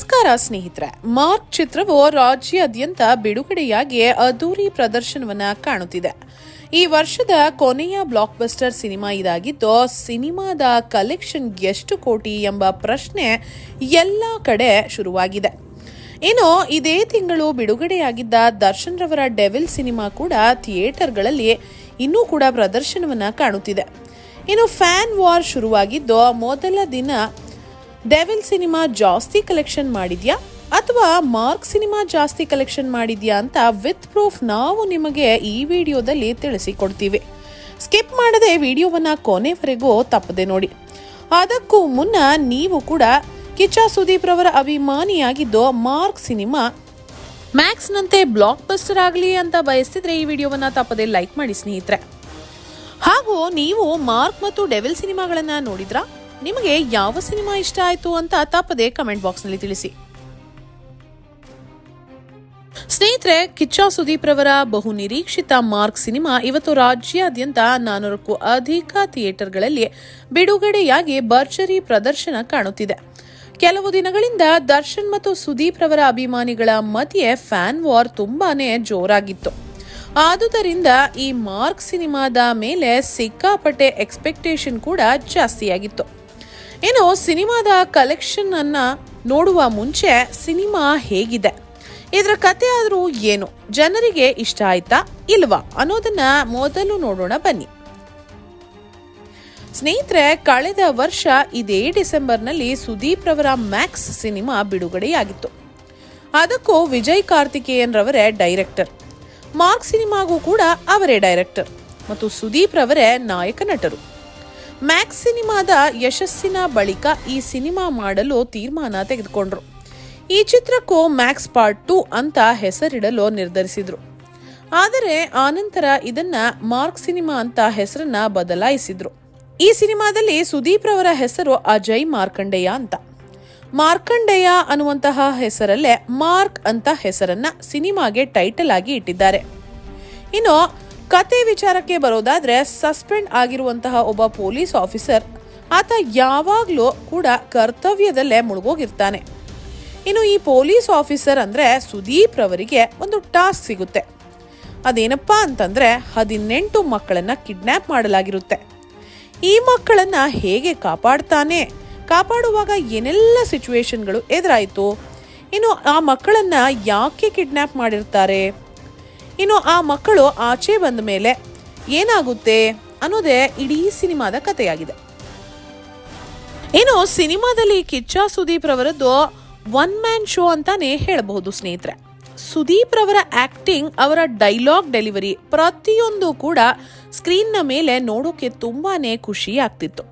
ನಮಸ್ಕಾರ ಸ್ನೇಹಿತರೆ. ಮಾರ್ಕ್ ಚಿತ್ರವು ರಾಜ್ಯಾದ್ಯಂತ ಬಿಡುಗಡೆಯಾಗಿ ಅದ್ದೂರಿ ಪ್ರದರ್ಶನವನ್ನ ಕಾಣುತ್ತಿದೆ. ಈ ವರ್ಷದ ಕೊನೆಯ ಬ್ಲಾಕ್ ಬಸ್ಟರ್ ಸಿನಿಮಾ ಇದಾಗಿದ್ದು, ಸಿನಿಮಾದ ಕಲೆಕ್ಷನ್ ಎಷ್ಟು ಕೋಟಿ ಎಂಬ ಪ್ರಶ್ನೆ ಎಲ್ಲ ಕಡೆ ಶುರುವಾಗಿದೆ. ಇನ್ನು ಇದೇ ತಿಂಗಳು ಬಿಡುಗಡೆಯಾಗಿದ್ದ ದರ್ಶನ್ ರವರ ಡೆವಿಲ್ ಸಿನಿಮಾ ಕೂಡ ಥಿಯೇಟರ್ಗಳಲ್ಲಿ ಇನ್ನೂ ಕೂಡ ಪ್ರದರ್ಶನವನ್ನ ಕಾಣುತ್ತಿದೆ. ಇನ್ನು ಫ್ಯಾನ್ ವಾರ್ ಶುರುವಾಗಿದ್ದು, ಮೊದಲ ದಿನ ಡೆವಿಲ್ ಸಿನಿಮಾ ಜಾಸ್ತಿ ಕಲೆಕ್ಷನ್ ಮಾಡಿದ್ಯಾ ಅಥವಾ ಮಾರ್ಕ್ ಸಿನಿಮಾ ಜಾಸ್ತಿ ಕಲೆಕ್ಷನ್ ಮಾಡಿದ್ಯಾ ಅಂತ ವಿತ್ ಪ್ರೂಫ್ ನಾವು ನಿಮಗೆ ಈ ವಿಡಿಯೋದಲ್ಲಿ ತಿಳಿಸಿಕೊಡ್ತೀವಿ. ಸ್ಕಿಪ್ ಮಾಡದೆ ವಿಡಿಯೋವನ್ನ ಕೊನೆವರೆಗೂ ತಪ್ಪದೆ ನೋಡಿ. ಅದಕ್ಕೂ ಮುನ್ನ ನೀವು ಕೂಡ ಕಿಚ್ಚ ಸುದೀಪ್ ರವರ ಅಭಿಮಾನಿಯಾಗಿದ್ದು, ಮಾರ್ಕ್ ಸಿನಿಮಾ ಮ್ಯಾಕ್ಸ್ ನಂತೆ ಬ್ಲಾಕ್ ಬಸ್ಟರ್ ಆಗಲಿ ಅಂತ ಬಯಸ್ತಿದ್ರೆ ಈ ವಿಡಿಯೋವನ್ನ ತಪ್ಪದೆ ಲೈಕ್ ಮಾಡಿ ಸ್ನೇಹಿತರೆ. ಹಾಗೂ ನೀವು ಮಾರ್ಕ್ ಮತ್ತು ಡೆವಿಲ್ ಸಿನಿಮಾಗಳನ್ನ ನೋಡಿದ್ರಾ? ನಿಮಗೆ ಯಾವ ಸಿನಿಮಾ ಇಷ್ಟ ಆಯ್ತು ಅಂತ ತಪ್ಪದೆ ಕಮೆಂಟ್ ಬಾಕ್ಸ್ ನಲ್ಲಿ ತಿಳಿಸಿ. ಸ್ನೇಹಿತರೆ, ಕಿಚ್ಚ ಸುದೀಪ್ ರವರ ಬಹು ನಿರೀಕ್ಷಿತ ಮಾರ್ಕ್ ಸಿನಿಮಾ ಇವತ್ತು ರಾಜ್ಯಾದ್ಯಂತ 400ಕ್ಕೂ ಅಧಿಕ ಥಿಯೇಟರ್ಗಳಲ್ಲಿ ಬಿಡುಗಡೆಯಾಗಿ ಭರ್ಜರಿ ಪ್ರದರ್ಶನ ಕಾಣುತ್ತಿದೆ. ಕೆಲವು ದಿನಗಳಿಂದ ದರ್ಶನ್ ಮತ್ತು ಸುದೀಪ್ ರವರ ಅಭಿಮಾನಿಗಳ ಮಧ್ಯೆ ಫ್ಯಾನ್ ವಾರ್ ತುಂಬಾನೇ ಜೋರಾಗಿತ್ತು. ಆದುದರಿಂದ ಈ ಮಾರ್ಕ್ ಸಿನಿಮಾದ ಮೇಲೆ ಸಿಕ್ಕಾಪಟ್ಟೆ ಎಕ್ಸ್ಪೆಕ್ಟೇಷನ್ ಕೂಡ ಜಾಸ್ತಿಯಾಗಿತ್ತು. ಇನ್ನು ಸಿನಿಮಾದ ಕಲೆಕ್ಷನ್ ಅನ್ನ ನೋಡುವ ಮುಂಚೆ ಸಿನಿಮಾ ಹೇಗಿದೆ, ಇದರ ಕತೆ ಆದ್ರೂ ಏನು, ಜನರಿಗೆ ಇಷ್ಟ ಆಯ್ತಾ ಇಲ್ವಾ ಅನ್ನೋದನ್ನ ಮೊದಲು ನೋಡೋಣ ಬನ್ನಿ. ಸ್ನೇಹಿತರೆ, ಕಳೆದ ವರ್ಷ ಇದೇ ಡಿಸೆಂಬರ್ನಲ್ಲಿ ಸುದೀಪ್ ರವರ ಮ್ಯಾಕ್ಸ್ ಸಿನಿಮಾ ಬಿಡುಗಡೆಯಾಗಿತ್ತು. ಅದಕ್ಕೂ ವಿಜಯ್ ಕಾರ್ತಿಕೇಯನ್ ರವರೇ ಡೈರೆಕ್ಟರ್, ಮಾರ್ಕ್ ಸಿನಿಮಾಗೂ ಕೂಡ ಅವರೇ ಡೈರೆಕ್ಟರ್ ಮತ್ತು ಸುದೀಪ್ ರವರೇ ನಾಯಕ ನಟರು. ಮ್ಯಾಕ್ಸ್ ಸಿನಿಮಾದ ಯಶಸ್ಸಿನ ಬಳಿಕ ಈ ಸಿನಿಮಾ ಮಾಡಲು ತೀರ್ಮಾನ ತೆಗೆದುಕೊಂಡ್ರು. ಈ ಚಿತ್ರಕ್ಕೂ ಮ್ಯಾಕ್ಸ್ ಪಾರ್ಟ್ 2 ಅಂತ ಹೆಸರಿಡಲು ನಿರ್ಧರಿಸಿದ್ರು. ಆದರೆ ಆನಂತರ ಇದನ್ನ ಮಾರ್ಕ್ ಸಿನಿಮಾ ಅಂತ ಹೆಸರನ್ನ ಬದಲಾಯಿಸಿದ್ರು. ಈ ಸಿನಿಮಾದಲ್ಲಿ ಸುದೀಪ್ ರವರ ಹೆಸರು ಅಜಯ್ ಮಾರ್ಕಂಡೇಯ ಅಂತ. ಮಾರ್ಕಂಡೇಯ ಅನ್ನುವಂತಹ ಹೆಸರಲ್ಲೇ ಮಾರ್ಕ್ ಅಂತ ಹೆಸರನ್ನ ಸಿನಿಮಾಗೆ ಟೈಟಲ್ ಆಗಿ ಇಟ್ಟಿದ್ದಾರೆ. ಇನ್ನು ಕತೆ ವಿಚಾರಕ್ಕೆ ಬರೋದಾದ್ರೆ, ಸಸ್ಪೆಂಡ್ ಆಗಿರುವಂತಹ ಒಬ್ಬ ಪೊಲೀಸ್ ಆಫೀಸರ್, ಆತ ಯಾವಾಗ್ಲೂ ಕೂಡ ಕರ್ತವ್ಯದಲ್ಲೇ ಮುಳುಗೋಗಿರ್ತಾನೆ. ಇನ್ನು ಈ ಪೊಲೀಸ್ ಆಫೀಸರ್ ಅಂದ್ರೆ ಸುದೀಪ್ ರವರಿಗೆ ಒಂದು ಟಾಸ್ಕ್ ಸಿಗುತ್ತೆ. ಅದೇನಪ್ಪಾ ಅಂತಂದ್ರೆ 18 ಮಕ್ಕಳನ್ನ ಕಿಡ್ನಾಪ್ ಮಾಡಲಾಗಿರುತ್ತೆ. ಈ ಮಕ್ಕಳನ್ನ ಹೇಗೆ ಕಾಪಾಡುವಾಗ ಏನೆಲ್ಲ ಸಿಚುವೇಶನ್ಗಳು ಎದುರಾಯಿತು, ಇನ್ನು ಆ ಮಕ್ಕಳನ್ನ ಯಾಕೆ ಕಿಡ್ನಾಪ್ ಮಾಡಿರ್ತಾರೆ, ಇನ್ನು ಆ ಮಕ್ಕಳು ಆಚೆ ಬಂದ ಮೇಲೆ ಏನಾಗುತ್ತೆ ಅನ್ನೋದೇ ಇಡೀ ಸಿನಿಮಾದ ಕಥೆಯಾಗಿದೆ. ಇನ್ನು ಸಿನಿಮಾದಲ್ಲಿ ಕಿಚ್ಚ ಸುದೀಪ್ ರವರದ್ದು ಒನ್ ಮ್ಯಾನ್ ಶೋ ಅಂತಾನೆ ಹೇಳಬಹುದು ಸ್ನೇಹಿತರೆ. ಸುದೀಪ್ ರವರ ಆಕ್ಟಿಂಗ್, ಅವರ ಡೈಲಾಗ್ ಡೆಲಿವರಿ ಪ್ರತಿಯೊಂದು ಕೂಡ ಸ್ಕ್ರೀನ್ ನ ಮೇಲೆ ನೋಡೋಕೆ ತುಂಬಾನೇ ಖುಷಿ ಆಗ್ತಿತ್ತು.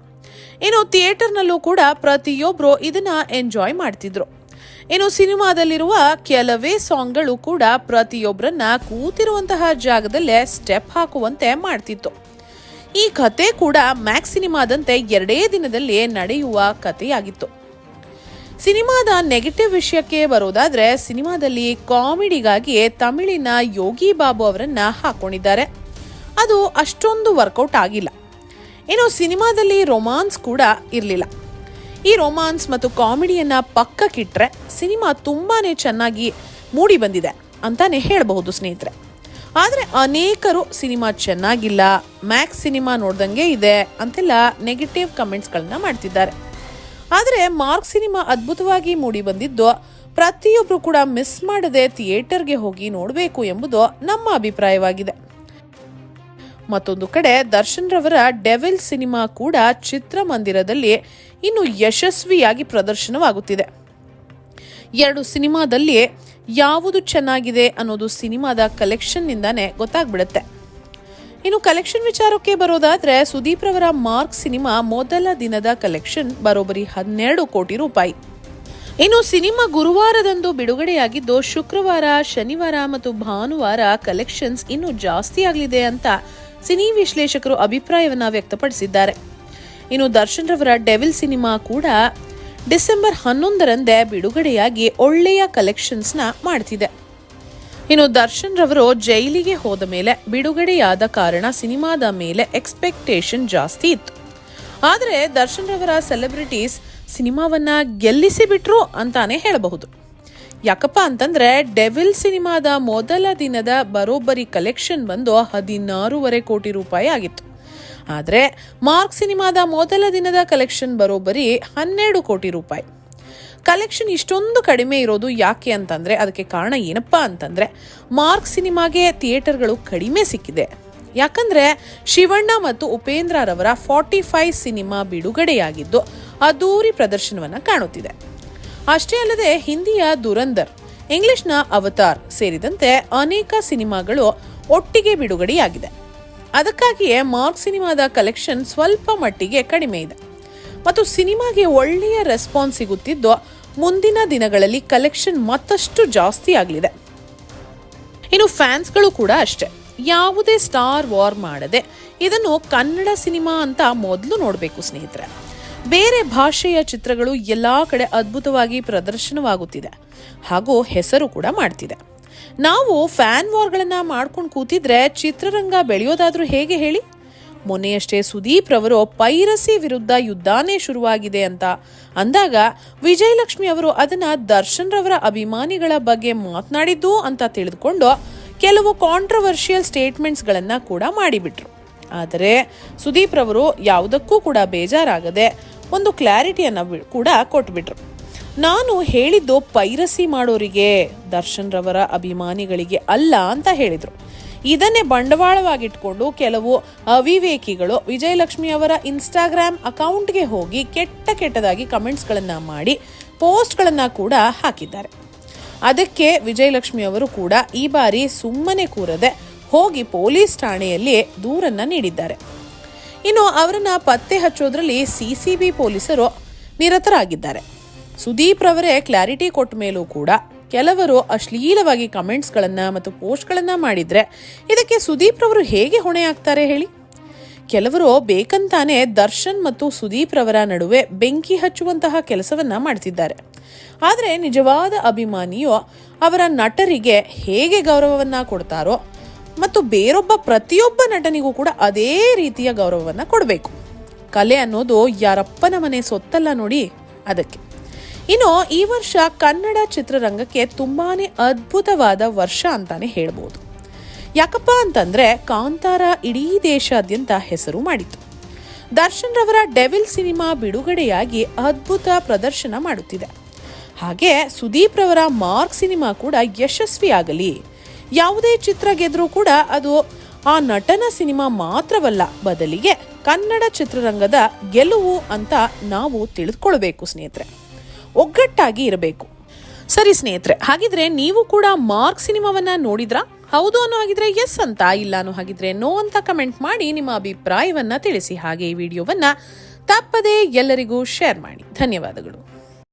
ಇನ್ನು ಥಿಯೇಟರ್ನಲ್ಲೂ ಕೂಡ ಪ್ರತಿಯೊಬ್ರು ಇದನ್ನ ಎಂಜಾಯ್ ಮಾಡ್ತಿದ್ರು. ಇನ್ನು ಸಿನಿಮಾದಲ್ಲಿರುವ ಕೆಲವೇ ಸಾಂಗ್ಗಳು ಕೂಡ ಪ್ರತಿಯೊಬ್ಬರನ್ನ ಕೂತಿರುವಂತಹ ಜಾಗದಲ್ಲೇ ಸ್ಟೆಪ್ ಹಾಕುವಂತೆ ಮಾಡ್ತಿತ್ತು. ಈ ಕತೆ ಕೂಡ ಮ್ಯಾಕ್ಸ್ ಸಿನಿಮಾದಂತೆ 2 ದಿನದಲ್ಲಿ ನಡೆಯುವ ಕಥೆಯಾಗಿತ್ತು. ಸಿನಿಮಾದ ನೆಗೆಟಿವ್ ವಿಷಯಕ್ಕೆ ಬರೋದಾದ್ರೆ, ಸಿನಿಮಾದಲ್ಲಿ ಕಾಮಿಡಿಗಾಗಿ ತಮಿಳಿನ ಯೋಗಿ ಬಾಬು ಅವರನ್ನ ಹಾಕೊಂಡಿದ್ದಾರೆ. ಅದು ಅಷ್ಟೊಂದು ವರ್ಕೌಟ್ ಆಗಿಲ್ಲ. ಇನ್ನು ಸಿನಿಮಾದಲ್ಲಿ ರೊಮಾನ್ಸ್ ಕೂಡ ಇರಲಿಲ್ಲ. ಈ ರೊಮಾನ್ಸ್ ಮತ್ತು ಕಾಮಿಡಿಯನ್ನ ಪಕ್ಕಕ್ಕಿಟ್ರೆ ಸಿನಿಮಾ ತುಂಬಾನೇ ಚೆನ್ನಾಗಿ ಮೂಡಿ ಬಂದಿದೆ ಅಂತಾನೆ ಹೇಳಬಹುದು ಸ್ನೇಹಿತರೆ. ಆದ್ರೆ ಅನೇಕರು ಸಿನಿಮಾ ಚೆನ್ನಾಗಿಲ್ಲ, ಮ್ಯಾಕ್ಸ್ ಸಿನಿಮಾ ನೋಡ್ದಂಗೆ ಇದೆ ಅಂತೆಲ್ಲ ನೆಗೆಟಿವ್ ಕಮೆಂಟ್ಸ್ ಗಳನ್ನ ಮಾಡ್ತಿದ್ದಾರೆ. ಆದ್ರೆ ಮಾರ್ಕ್ ಸಿನಿಮಾ ಅದ್ಭುತವಾಗಿ ಮೂಡಿ ಬಂದಿದ್ದು, ಪ್ರತಿಯೊಬ್ರು ಕೂಡ ಮಿಸ್ ಮಾಡದೆ ಥಿಯೇಟರ್ಗೆ ಹೋಗಿ ನೋಡಬೇಕು ಎಂಬುದು ನಮ್ಮ ಅಭಿಪ್ರಾಯವಾಗಿದೆ. ಮತ್ತೊಂದು ಕಡೆ ದರ್ಶನ್ ರವರ ಡೆವಿಲ್ ಸಿನಿಮಾ ಕೂಡ ಚಿತ್ರಮಂದಿರದಲ್ಲಿ ಇನ್ನು ಯಶಸ್ವಿಯಾಗಿ ಪ್ರದರ್ಶನವಾಗುತ್ತಿದೆ. 2 ಸಿನಿಮಾದಲ್ಲಿ ಯಾವುದು ಚೆನ್ನಾಗಿದೆ ಅನ್ನೋದು ಸಿನಿಮಾದ ಕಲೆಕ್ಷನ್ ನಿಂದಾನೇ ಗೊತ್ತಾಗ್ಬಿಡುತ್ತೆ. ಇನ್ನು ಕಲೆಕ್ಷನ್ ವಿಚಾರಕ್ಕೆ ಬರೋದಾದ್ರೆ, ಸುದೀಪ್ ರವರ ಮಾರ್ಕ್ ಸಿನಿಮಾ ಮೊದಲ ದಿನದ ಕಲೆಕ್ಷನ್ ಬರೋಬ್ಬರಿ 12 ಕೋಟಿ ರೂಪಾಯಿ. ಇನ್ನು ಸಿನಿಮಾ ಗುರುವಾರದಂದು ಬಿಡುಗಡೆಯಾಗಿದ್ದು, ಶುಕ್ರವಾರ, ಶನಿವಾರ ಮತ್ತು ಭಾನುವಾರ ಕಲೆಕ್ಷನ್ಸ್ ಇನ್ನೂ ಜಾಸ್ತಿ ಆಗಲಿದೆ ಅಂತ ಸಿನಿ ವಿಶ್ಲೇಷಕರು ಅಭಿಪ್ರಾಯವನ್ನ ವ್ಯಕ್ತಪಡಿಸಿದ್ದಾರೆ. ಇನ್ನು ದರ್ಶನ್ ರವರ ಡೆವಿಲ್ ಸಿನಿಮಾ ಕೂಡ ಡಿಸೆಂಬರ್ 11ರಂದೇ ಬಿಡುಗಡೆಯಾಗಿ ಒಳ್ಳೆಯ ಕಲೆಕ್ಷನ್ಸ್ ನ ಮಾಡ್ತಿದೆ. ಇನ್ನು ದರ್ಶನ್ ರವರು ಜೈಲಿಗೆ ಹೋದ ಮೇಲೆ ಬಿಡುಗಡೆಯಾದ ಕಾರಣ ಸಿನಿಮಾದ ಮೇಲೆ ಎಕ್ಸ್ಪೆಕ್ಟೇಷನ್ ಜಾಸ್ತಿ ಇತ್ತು. ಆದರೆ ದರ್ಶನ್ ರವರ ಸೆಲೆಬ್ರಿಟೀಸ್ ಸಿನಿಮಾವನ್ನ ಗೆಲ್ಲಿಸಿ ಬಿಟ್ರು ಅಂತಾನೆ ಹೇಳಬಹುದು. ಯಾಕಪ್ಪ ಅಂತಂದ್ರೆ ಡೆವಿಲ್ ಸಿನಿಮಾದ ಮೊದಲ ದಿನದ ಬರೋಬ್ಬರಿ ಕಲೆಕ್ಷನ್ ಬಂದು 16.5 ಕೋಟಿ ರೂಪಾಯಿ ಆಗಿತ್ತು. ಆದರೆ ಮಾರ್ಕ್ ಸಿನಿಮಾದ ಮೊದಲ ದಿನದ ಕಲೆಕ್ಷನ್ ಬರೋಬ್ಬರಿ 12 ಕೋಟಿ ರೂಪಾಯಿ. ಕಲೆಕ್ಷನ್ ಇಷ್ಟೊಂದು ಕಡಿಮೆ ಇರೋದು ಯಾಕೆ ಅಂತಂದ್ರೆ ಅದಕ್ಕೆ ಕಾರಣ ಏನಪ್ಪಾ ಅಂತಂದ್ರೆ ಮಾರ್ಕ್ ಸಿನಿಮಾಗೆ ಥಿಯೇಟರ್ಗಳು ಕಡಿಮೆ ಸಿಕ್ಕಿದೆ. ಯಾಕಂದ್ರೆ ಶಿವಣ್ಣ ಮತ್ತು ಉಪೇಂದ್ರ ರವರ 45 ಸಿನಿಮಾ ಬಿಡುಗಡೆಯಾಗಿದ್ದು ಅದ್ದೂರಿ ಪ್ರದರ್ಶನವನ್ನ ಕಾಣುತ್ತಿದೆ. ಅಷ್ಟೇ ಅಲ್ಲದೆ ಹಿಂದಿಯ ದುರಂದರ್, ಇಂಗ್ಲಿಷ್ನ ಅವತಾರ್ ಸೇರಿದಂತೆ ಅನೇಕ ಸಿನಿಮಾಗಳು ಒಟ್ಟಿಗೆ ಬಿಡುಗಡೆಯಾಗಿದೆ. ಅದಕ್ಕಾಗಿಯೇ ಮಾರ್ಕ್ ಸಿನಿಮಾದ ಕಲೆಕ್ಷನ್ ಸ್ವಲ್ಪ ಮಟ್ಟಿಗೆ ಕಡಿಮೆ ಇದೆ ಮತ್ತು ಸಿನಿಮಾಗೆ ಒಳ್ಳೆಯ ರೆಸ್ಪಾನ್ಸ್ ಸಿಗುತ್ತಿದ್ದು ಮುಂದಿನ ದಿನಗಳಲ್ಲಿ ಕಲೆಕ್ಷನ್ ಮತ್ತಷ್ಟು ಜಾಸ್ತಿ ಆಗಲಿದೆ. ಇನ್ನು ಫ್ಯಾನ್ಸ್ಗಳು ಕೂಡ ಅಷ್ಟೇ, ಯಾವುದೇ ಸ್ಟಾರ್ ವಾರ್ ಮಾಡದೆ ಇದನ್ನು ಕನ್ನಡ ಸಿನಿಮಾ ಅಂತ ಮೊದಲು ನೋಡಬೇಕು ಸ್ನೇಹಿತರೆ. ಬೇರೆ ಭಾಷೆಯ ಚಿತ್ರಗಳು ಎಲ್ಲಾ ಕಡೆ ಅದ್ಭುತವಾಗಿ ಪ್ರದರ್ಶನವಾಗುತ್ತಿದೆ ಹಾಗೂ ಹೆಸರು ಕೂಡ ಮಾಡ್ತಿದೆ. ನಾವು ಫ್ಯಾನ್ ವಾರ್ಗಳನ್ನ ಮಾಡ್ಕೊಂಡು ಕೂತಿದ್ರೆ ಚಿತ್ರರಂಗ ಬೆಳೆಯೋದಾದ್ರೂ ಹೇಗೆ ಹೇಳಿ? ಮೊನ್ನೆಯಷ್ಟೇ ಸುದೀಪ್ ರವರು ಪೈರಸಿ ವಿರುದ್ಧ ಯುದ್ಧನೇ ಶುರುವಾಗಿದೆ ಅಂತ ಅಂದಾಗ ವಿಜಯಲಕ್ಷ್ಮಿ ಅವರು ಅದನ್ನ ದರ್ಶನ್ ರವರ ಅಭಿಮಾನಿಗಳ ಬಗ್ಗೆ ಮಾತನಾಡಿದ್ದು ಅಂತ ತಿಳಿದುಕೊಂಡು ಕೆಲವು ಕಾಂಟ್ರವರ್ಷಿಯಲ್ ಸ್ಟೇಟ್ಮೆಂಟ್ಸ್ ಗಳನ್ನ ಕೂಡ ಮಾಡಿಬಿಟ್ರು. ಆದರೆ ಸುದೀಪ್ ರವರು ಯಾವುದಕ್ಕೂ ಕೂಡ ಬೇಜಾರಾಗದೆ ಒಂದು ಕ್ಲಾರಿಟಿಯನ್ನ ಕೂಡ ಕೊಟ್ಬಿಟ್ರು. ನಾನು ಹೇಳಿದ್ದು ಪೈರಸಿ ಮಾಡೋರಿಗೆ, ದರ್ಶನ್ ರವರ ಅಭಿಮಾನಿಗಳಿಗೆ ಅಲ್ಲ ಅಂತ ಹೇಳಿದ್ರು. ಇದನ್ನೇ ಬಂಡವಾಳವಾಗಿಟ್ಕೊಂಡು ಕೆಲವು ಅವಿವೇಕಿಗಳು ವಿಜಯಲಕ್ಷ್ಮಿ ಅವರ ಇನ್ಸ್ಟಾಗ್ರಾಮ್ ಅಕೌಂಟ್ಗೆ ಹೋಗಿ ಕೆಟ್ಟದಾಗಿ ಕಮೆಂಟ್ಸ್ಗಳನ್ನ ಮಾಡಿ ಪೋಸ್ಟ್ಗಳನ್ನ ಕೂಡ ಹಾಕಿದ್ದಾರೆ. ಅದಕ್ಕೆ ವಿಜಯಲಕ್ಷ್ಮಿ ಅವರು ಕೂಡ ಈ ಬಾರಿ ಸುಮ್ಮನೆ ಕೂರದೆ ಹೋಗಿ ಪೊಲೀಸ್ ಠಾಣೆಯಲ್ಲಿ ದೂರನ್ನ ನೀಡಿದ್ದಾರೆ. ಇನ್ನು ಅವರನ್ನ ಪತ್ತೆ ಹಚ್ಚೋದ್ರಲ್ಲಿ ಸಿಸಿಬಿ ಪೊಲೀಸರು ನಿರತರಾಗಿದ್ದಾರೆ. ಸುದೀಪ್ ರವರೇ ಕ್ಲಾರಿಟಿ ಕೊಟ್ಟ ಮೇಲೂ ಕೂಡ ಕೆಲವರು ಅಶ್ಲೀಲವಾಗಿ ಕಮೆಂಟ್ಸ್ಗಳನ್ನ ಮತ್ತು ಪೋಸ್ಟ್ಗಳನ್ನ ಮಾಡಿದ್ರೆ ಇದಕ್ಕೆ ಸುದೀಪ್ ರವರು ಹೇಗೆ ಹೊಣೆ ಆಗ್ತಾರೆ ಹೇಳಿ? ಕೆಲವರು ಬೇಕಂತಾನೆ ದರ್ಶನ್ ಮತ್ತು ಸುದೀಪ್ ರವರ ನಡುವೆ ಬೆಂಕಿ ಹಚ್ಚುವಂತಹ ಕೆಲಸವನ್ನ ಮಾಡ್ತಿದ್ದಾರೆ. ಆದರೆ ನಿಜವಾದ ಅಭಿಮಾನಿಯು ಅವರ ನಟರಿಗೆ ಹೇಗೆ ಗೌರವವನ್ನ ಕೊಡ್ತಾರೋ ಮತ್ತು ಬೇರೊಬ್ಬ ಪ್ರತಿಯೊಬ್ಬ ನಟನಿಗೂ ಕೂಡ ಅದೇ ರೀತಿಯ ಗೌರವವನ್ನ ಕೊಡಬೇಕು. ಕಲೆ ಅನ್ನೋದು ಯಾರಪ್ಪನ ಮನೆ ಸೊತ್ತಲ್ಲ ನೋಡಿ, ಅದಕ್ಕೆ. ಇನ್ನು ಈ ವರ್ಷ ಕನ್ನಡ ಚಿತ್ರರಂಗಕ್ಕೆ ತುಂಬಾನೇ ಅದ್ಭುತವಾದ ವರ್ಷ ಅಂತಾನೆ ಹೇಳ್ಬೋದು. ಯಾಕಪ್ಪ ಅಂತಂದ್ರೆ ಕಾಂತಾರ ಇಡೀ ದೇಶಾದ್ಯಂತ ಹೆಸರು ಮಾಡಿತು. ದರ್ಶನ್ ರವರ ಡೆವಿಲ್ ಸಿನಿಮಾ ಬಿಡುಗಡೆಯಾಗಿ ಅದ್ಭುತ ಪ್ರದರ್ಶನ ಮಾಡುತ್ತಿದೆ. ಹಾಗೆ ಸುದೀಪ್ ರವರ ಮಾರ್ಕ್ ಸಿನಿಮಾ ಕೂಡ ಯಶಸ್ವಿಯಾಗಲಿ. ಯಾವುದೇ ಚಿತ್ರ ಗೆದ್ರೂ ಕೂಡ ಅದು ಆ ನಟನ ಸಿನಿಮಾ ಮಾತ್ರವಲ್ಲ, ಬದಲಿಗೆ ಕನ್ನಡ ಚಿತ್ರರಂಗದ ಗೆಲುವು ಅಂತ ನಾವು ತಿಳಿದುಕೊಳ್ಬೇಕು ಸ್ನೇಹಿತರೆ. ಒಗ್ಗಟ್ಟಾಗಿ ಇರಬೇಕು. ಸರಿ ಸ್ನೇಹಿತರೆ, ಹಾಗಿದ್ರೆ ನೀವು ಕೂಡ ಮಾರ್ಕ್ ಸಿನಿಮಾವನ್ನ ನೋಡಿದ್ರಾ? ಹೌದು ಅನ್ನೋ ಹಾಗಿದ್ರೆ ಎಸ್ ಅಂತ, ಇಲ್ಲ ಅನ್ನೋ ಹಾಗಿದ್ರೆ ನೋ ಅಂತ ಕಮೆಂಟ್ ಮಾಡಿ ನಿಮ್ಮ ಅಭಿಪ್ರಾಯವನ್ನ ತಿಳಿಸಿ. ಹಾಗೆ ಈ ವಿಡಿಯೋವನ್ನ ತಪ್ಪದೇ ಎಲ್ಲರಿಗೂ ಶೇರ್ ಮಾಡಿ. ಧನ್ಯವಾದಗಳು.